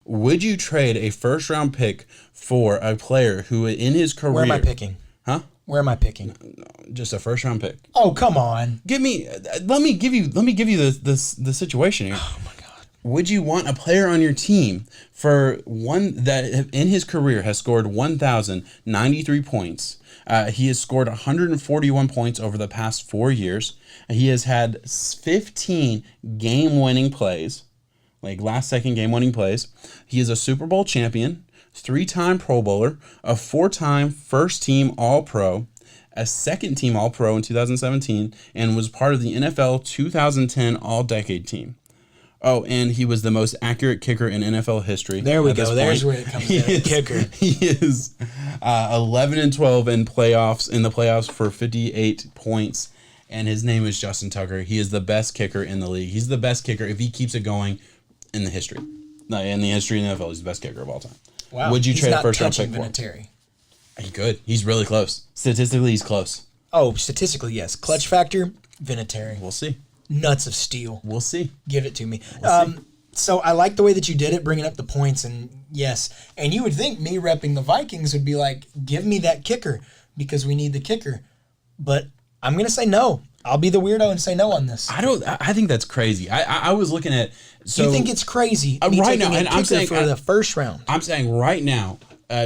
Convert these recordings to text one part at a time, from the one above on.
Would you trade a first-round pick for a player who, in his career, Where am I picking? Huh? Where am I picking? Just a first-round pick. Oh, come on. Let me give you the situation here. Oh my God. Would you want a player on your team for one that in his career has scored 1,093 points? He has scored 141 points over the past 4 years. He has had 15 game-winning plays, like last-second game-winning plays. He is a Super Bowl champion, 3-time Pro Bowler, a 4-time first-team All-Pro, a second-team All-Pro in 2017, and was part of the NFL 2010 All-Decade team. Oh, and he was the most accurate kicker in NFL history. There we go. There's where it comes in. Kicker. He is 11-12 in the playoffs for 58 points, and his name is Justin Tucker. He is the best kicker in the league. He's the best kicker if he keeps it going in the history. In the history of the NFL, he's the best kicker of all time. Wow. Would you trade a first round pick for him? He could. He's really close. Statistically, he's close. Oh, statistically, yes. Clutch factor, Vinatieri. We'll see. Nuts of steel. We'll see. Give it to me. We'll see. So I like the way that you did it, bringing up the points, and yes. And you would think me repping the Vikings would be like, give me that kicker because we need the kicker. But I'm going to say no. I'll be the weirdo and say no on this. I think that's crazy. I was looking at. So you think it's crazy? Right now, and I'm saying for the first round. I'm saying right now,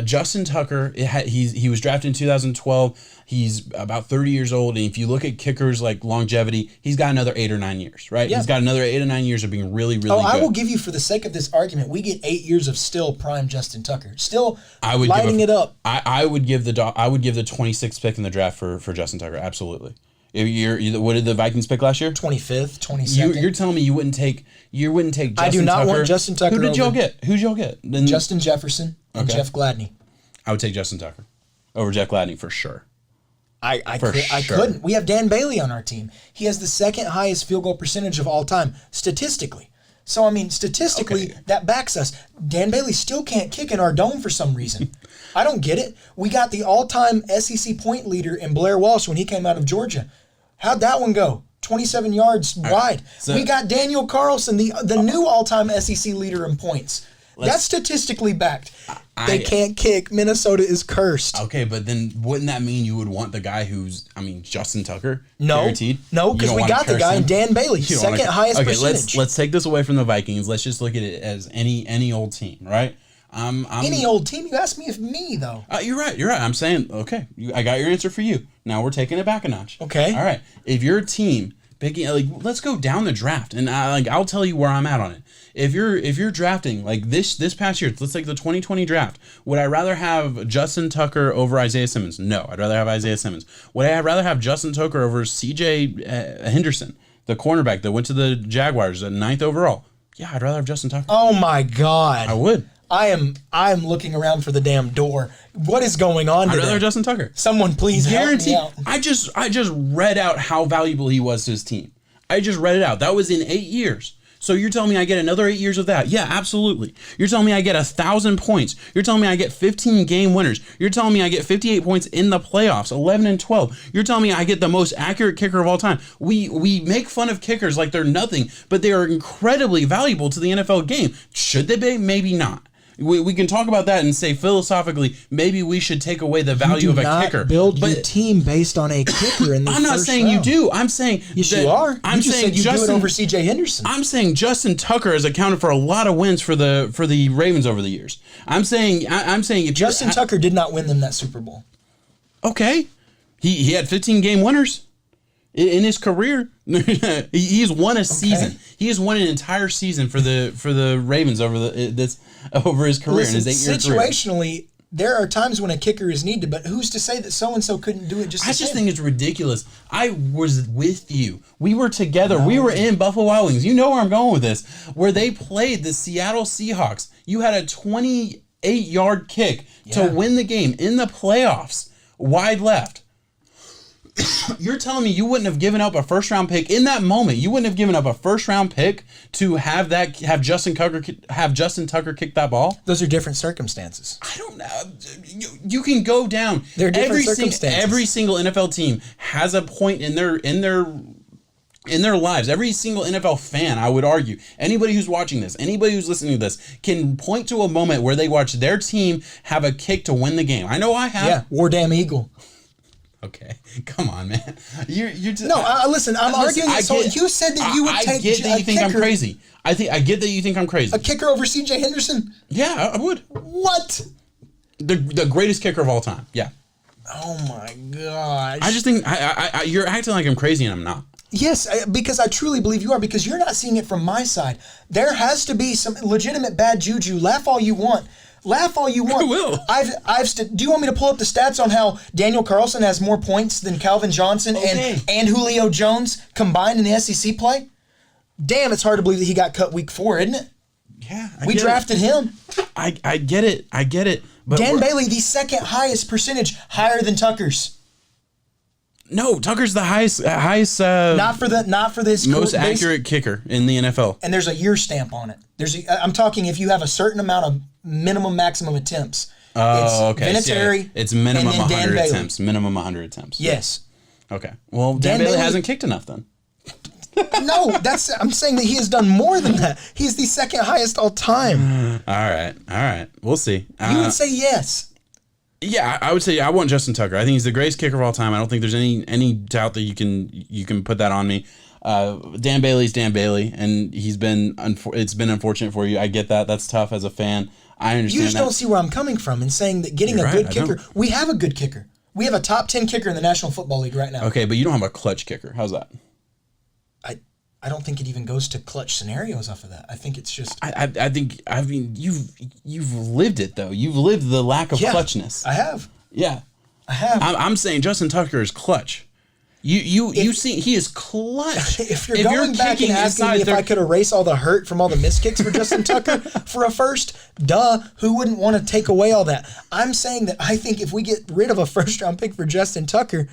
Justin Tucker. He was drafted in 2012. He's about 30 years old, and if you look at kickers like longevity, he's got another 8 or 9 years, right? Yeah. He's got another 8 or 9 years of being really, really good. I will give you, for the sake of this argument, we get 8 years of still prime Justin Tucker, still lighting it up. I would give the 26th pick in the draft for Justin Tucker, absolutely. What did the Vikings pick last year? 25th, 22nd. You're telling me you wouldn't take Justin Tucker? I do not want Justin Tucker. Who'd y'all get? Then, Justin Jefferson and Jeff Gladney. I would take Justin Tucker over Jeff Gladney for sure. I couldn't. We have Dan Bailey on our team. He has the second highest field goal percentage of all time, statistically. So, I mean, statistically, that backs us. Dan Bailey still can't kick in our dome for some reason. I don't get it. We got the all-time SEC point leader in Blair Walsh when he came out of Georgia. How'd that one go? 27 yards wide. So, we got Daniel Carlson, the new all-time SEC leader in points. That's statistically backed. They can't kick. Minnesota is cursed. Okay, but then wouldn't that mean you would want the guy Justin Tucker? No, guaranteed? No, because we got the guy in Dan Bailey, second highest percentage. Let's take this away from the Vikings. Let's just look at it as any old team, right? Any old team? You asked me if me, though. You're right. I'm saying, okay, I got your answer for you. Now we're taking it back a notch. Okay. All right. If you're a team, let's go down the draft, and I'll tell you where I'm at on it. If you're drafting like this past year, let's take the 2020 draft. Would I rather have Justin Tucker over Isaiah Simmons? No, I'd rather have Isaiah Simmons. Would I rather have Justin Tucker over C.J. Henderson, the cornerback that went to the Jaguars at 9th overall? Yeah, I'd rather have Justin Tucker. Oh my God, I would. I am looking around for the damn door. What is going on today? I'd rather have Justin Tucker. Someone please help me out. I just read out how valuable he was to his team. I just read it out. That was in 8 years. So you're telling me I get another 8 years of that? Yeah, absolutely. You're telling me I get 1,000 points. You're telling me I get 15 game winners. You're telling me I get 58 points in the playoffs, 11-12. You're telling me I get the most accurate kicker of all time. We make fun of kickers like they're nothing, but they are incredibly valuable to the NFL game. Should they be? Maybe not. We can talk about that and say philosophically maybe we should take away the value of a kicker. You do not build your team based on a kicker in the I'm not first saying round. you do. I'm saying yes, you are. I'm saying you do it over C.J. Henderson. I'm saying Justin Tucker has accounted for a lot of wins for the Ravens over the years. I'm saying if Justin Tucker did not win them that Super Bowl. Okay, he had 15 game winners in his career. He's won a season. He has won an entire season for the Ravens over his career. Listen, in his 8-year career. Situationally, there are times when a kicker is needed, but who's to say that so-and-so couldn't do it just the same? I just think it's ridiculous. I was with you. We were together. No. We were in Buffalo Wild Wings. You know where I'm going with this. Where they played the Seattle Seahawks. You had a 28-yard kick to win the game in the playoffs. Wide left. You're telling me you wouldn't have given up a first-round pick in that moment? You wouldn't have given up a first-round pick to have Justin Tucker kick that ball? Those are different circumstances. I don't know. You can go down. They're different circumstances. Every single NFL team has a point in their in their lives, every single NFL fan, I would argue, anybody who's watching this, anybody who's listening to this, can point to a moment where they watched their team have a kick to win the game. I know I have. Yeah, War Damn Eagle. Okay, come on, man. You're just, no. Listen, I'm arguing. You said that you would take. I get that you think I'm crazy. I get that you think I'm crazy. A kicker over C.J. Henderson? Yeah, I would. What? The greatest kicker of all time. Yeah. Oh my gosh. I just think you're acting like I'm crazy and I'm not. Yes, because I truly believe you are, because you're not seeing it from my side. There has to be some legitimate bad juju. Laugh all you want. Laugh all you want. I will. Do you want me to pull up the stats on how Daniel Carlson has more points than Calvin Johnson and Julio Jones combined in the SEC play? Damn, it's hard to believe that he got cut week 4, isn't it? Yeah. We drafted him. I get it. I get it. But Dan Bailey, the second highest percentage, higher than Tucker's. No, Tucker's the highest. Not for this most accurate kicker in the NFL. And there's a year stamp on it. I'm talking if you have a certain amount of maximum attempts. Oh, okay. Vinatieri, it's minimum 100 Bailey. attempts. Minimum 100 attempts. Yes. Okay. Well, Dan Bailey hasn't kicked enough then. No, I'm saying that he has done more than that. He's the second highest all time. All right. We'll see. You would say yes. Yeah, I would say I want Justin Tucker. I think he's the greatest kicker of all time. I don't think there's any doubt that you can put that on me. Dan Bailey's Dan Bailey, and it's been unfortunate for you. I get that. That's tough as a fan. I understand. You just don't see where I'm coming from in saying that getting good kicker. We have a good kicker. We have a top 10 kicker in the National Football League right now. Okay, but you don't have a clutch kicker. How's that? I don't think it even goes to clutch scenarios off of that. I think it's just. I mean you've lived it though. You've lived the lack of clutchness. I have. Yeah, I have. I'm saying Justin Tucker is clutch. You see he is clutch. If you're going back and asking me if I could erase all the hurt from all the missed kicks for Justin Tucker for a first, who wouldn't want to take away all that? I'm saying that I think if we get rid of a first round pick for Justin Tucker,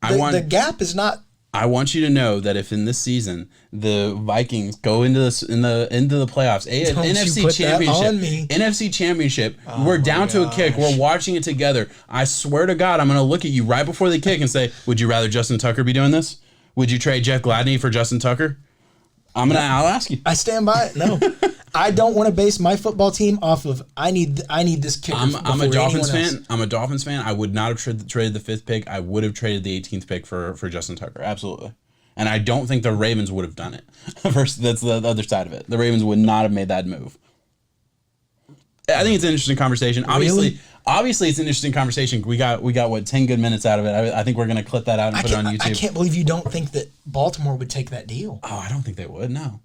the gap is not. I want you to know that if in this season the Vikings go into the playoffs, NFC Championship, we're down to a kick, we're watching it together. I swear to God, I'm going to look at you right before they kick and say, "Would you rather Justin Tucker be doing this? Would you trade Jeff Gladney for Justin Tucker?" I'll ask you. I stand by it. No. I don't want to base my football team off of I need this kicker. I'm a Dolphins fan. I'm a Dolphins fan. I would not have traded the 5th pick. I would have traded the 18th pick for Justin Tucker. Absolutely. And I don't think the Ravens would have done it. First, that's the other side of it. The Ravens would not have made that move. I think it's an interesting conversation. Really? Obviously, it's an interesting conversation. We got what 10 good minutes out of it. I think we're gonna clip that out and put it on YouTube. I can't believe you don't think that Baltimore would take that deal. Oh, I don't think they would. No.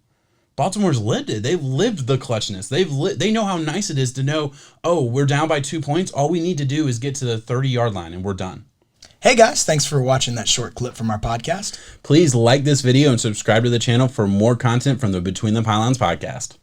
Baltimore's lived it. They've lived the clutchness. They know how nice it is to know, oh, we're down by 2 points. All we need to do is get to the 30-yard line and we're done. Hey guys, thanks for watching that short clip from our podcast. Please like this video and subscribe to the channel for more content from the Between the Pylons podcast.